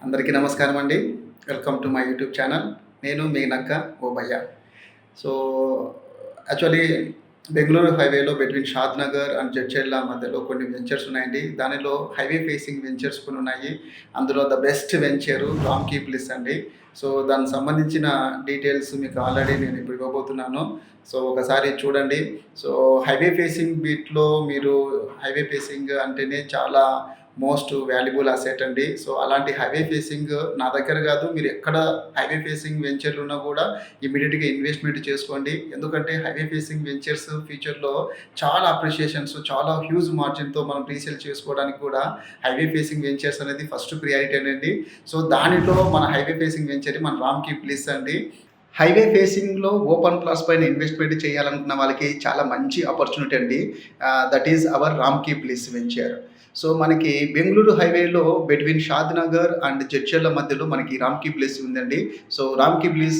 అందరికీ నమస్కారం అండి. Welcome to my YouTube channel. నేను మీ నక్క ఓబయ్య. సో, యాక్చువల్లీ బెంగుళూరు హైవేలో between Shadnagar and Jadcherla మధ్యలో కొన్ని వెంచర్స్ ఉన్నాయండి. దానిలో హైవే ఫేసింగ్ వెంచర్స్ కొన్ని ఉన్నాయి. అందులో the best venture Ramky place అండి. సో, దానికి సంబంధించిన డీటెయిల్స్ మీకు ఆల్రెడీ నేను ఇప్పుడు ఇవ్వబోతున్నాను. సో, ఒకసారి చూడండి. సో, హైవే ఫేసింగ్ బిట్‌లో మీరు హైవే ఫేసింగ్ అంటేనే చాలా మోస్ట్ వాల్యుబుల్ అసెట్ అండి. సో, అలాంటి హైవే ఫేసింగ్ నా దగ్గర కాదు. మీరు ఎక్కడ హైవే ఫేసింగ్ వెంచర్లు ఉన్నా కూడా ఇమ్మీడియట్‌గా ఇన్వెస్ట్‌మెంట్ చేసుకోండి. ఎందుకంటే హైవే ఫేసింగ్ వెంచర్స్ ఫ్యూచర్‌లో చాలా అప్రిషియేషన్స్, చాలా హ్యూజ్ మార్జిన్‌తో మనం రీసేల్ చేసుకోవడానికి కూడా హైవే ఫేసింగ్ వెంచర్స్ అనేది ఫస్ట్ ప్రియారిటీ అండి. సో, దానిలో మన హైవే ఫేసింగ్ వెంచర్ మన రామ్‌కీ ప్లేస్ అండి. హైవే ఫేసింగ్‌లో ఓపెన్ ప్లాట్స్ పైన ఇన్వెస్ట్‌మెంట్ చేయాలనుకున్న వాళ్ళకి చాలా మంచి ఆపర్చునిటీ అండి. That is our Ramky place venture. So, మనకి బెంగుళూరు హైవేలో between Shadnagar and Jadcherla మధ్యలో మనకి రామ్‌కీ ప్లేస్ ఉందండి. So, Ramky place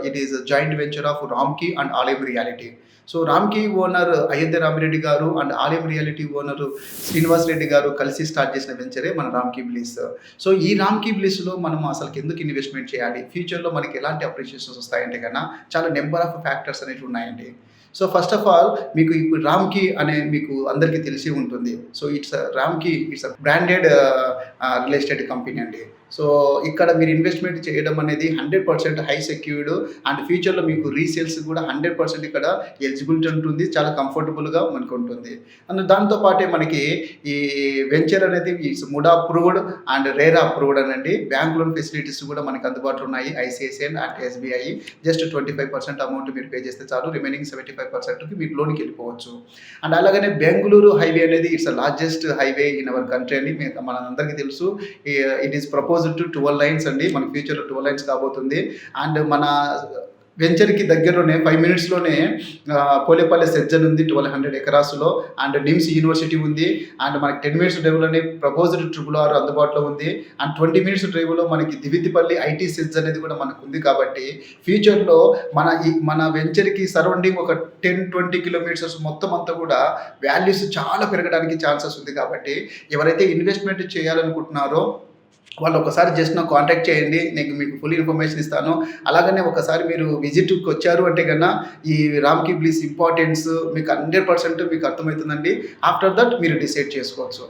it is joint venture of Ramky and Alayam reality. So, Ramky owner Ayodhya Ramireddy గారు and Alayam reality owner Srinivas Reddy గారు కలిసి స్టార్ట్ చేసిన వెంచరే మన రామ్‌కీ ప్లేస్. సో, ఈ రామ్‌కీ ప్లేస్‌లో మనం అసలుకి ఎందుకు ఇన్వెస్ట్‌మెంట్ చేయాలి? ఫ్యూచర్‌లో మనకి ఎలాంటి అప్రిషియేషన్స్ వస్తాయంటే గన చాలా నంబర్ ఆఫ్ ఫ్యాక్టర్స్ అనేటివి ఉన్నాయండి. సో, ఫస్ట్ ఆఫ్ ఆల్ మీకు ఇప్పుడు రామ్‌కీ అనే మీకు అందరికీ తెలిసి ఉంటుంది. So, Ramky it's branded real estate company అండి. సో, ఇక్కడ మీరు ఇన్వెస్ట్‌మెంట్ చేయడం అనేది 100% హై సెక్యూర్డ్ అండ్ ఫ్యూచర్‌లో మీకు రీసేల్స్ కూడా 100% ఇక్కడ ఎలిజిబిలిటీ ఉంటుంది. చాలా కంఫర్టబుల్‌గా మనకు ఉంటుంది. అండ్ దాంతో పాటే మనకి ఈ వెంచర్ అనేది it's MUDA approved and RERA approved అనండి. బ్యాంక్ లోన్ ఫెసిలిటీస్ కూడా మనకు అందుబాటులో ఉన్నాయి. ICICI and SBI just 25% amount మీరు పే చేస్తే చాలు. రిమైనింగ్ 75%కి మీరు లోన్‌కి వెళ్ళిపోవచ్చు. అండ్ అలాగనే బెంగుళూరు హైవే అనేది it's largest highway in our country అండి. మనందరికీ తెలుసు. It is proposed to 12 lines అండి. మన ఫ్యూచర్‌లో 12 లైన్స్ కాబోతుంది. అండ్ మన వెంచర్‌కి దగ్గరలోనే 5 మినిట్స్‌లోనే పోలేపల్లి సెజ్జన్ ఉంది 1200 ఎకరాస్‌లో. అండ్ నిమ్స్ యూనివర్సిటీ ఉంది. అండ్ మనకి 10 మినిట్స్ డ్రైవ్‌లోనే ప్రపోజ్డ్ ట్రిపుల్ ఆర్ అందుబాటులో ఉంది. అండ్ 20 మినిట్స్ డ్రైవ్‌లో మనకి దివితిపల్లి ఐటీ సెజ్ అనేది కూడా మనకు ఉంది కాబట్టి ఫ్యూచర్‌లో మన వెంచర్‌కి సరౌండింగ్ ఒక 10-20 కిలోమీటర్స్ మొత్తం అంతా కూడా వాల్యూస్ చాలా పెరగడానికి ఛాన్సెస్ ఉంది కాబట్టి ఎవరైతే ఇన్వెస్ట్‌మెంట్ చేయాలనుకుంటున్నారో వాళ్ళు ఒకసారి జస్ట్ నాకు కాంటాక్ట్ చేయండి. నేను మీకు ఫుల్ ఇన్ఫర్మేషన్ ఇస్తాను. అలాగనే ఒకసారి మీరు విజిట్‌కి వచ్చారు అంటే గన ఈ రామ్‌కీ ప్లేస్ ఇంపార్టెన్స్ మీకు 100% మీకు అర్థమవుతుందండి. ఆఫ్టర్ దట్ మీరు డిసైడ్ చేసుకోవచ్చు.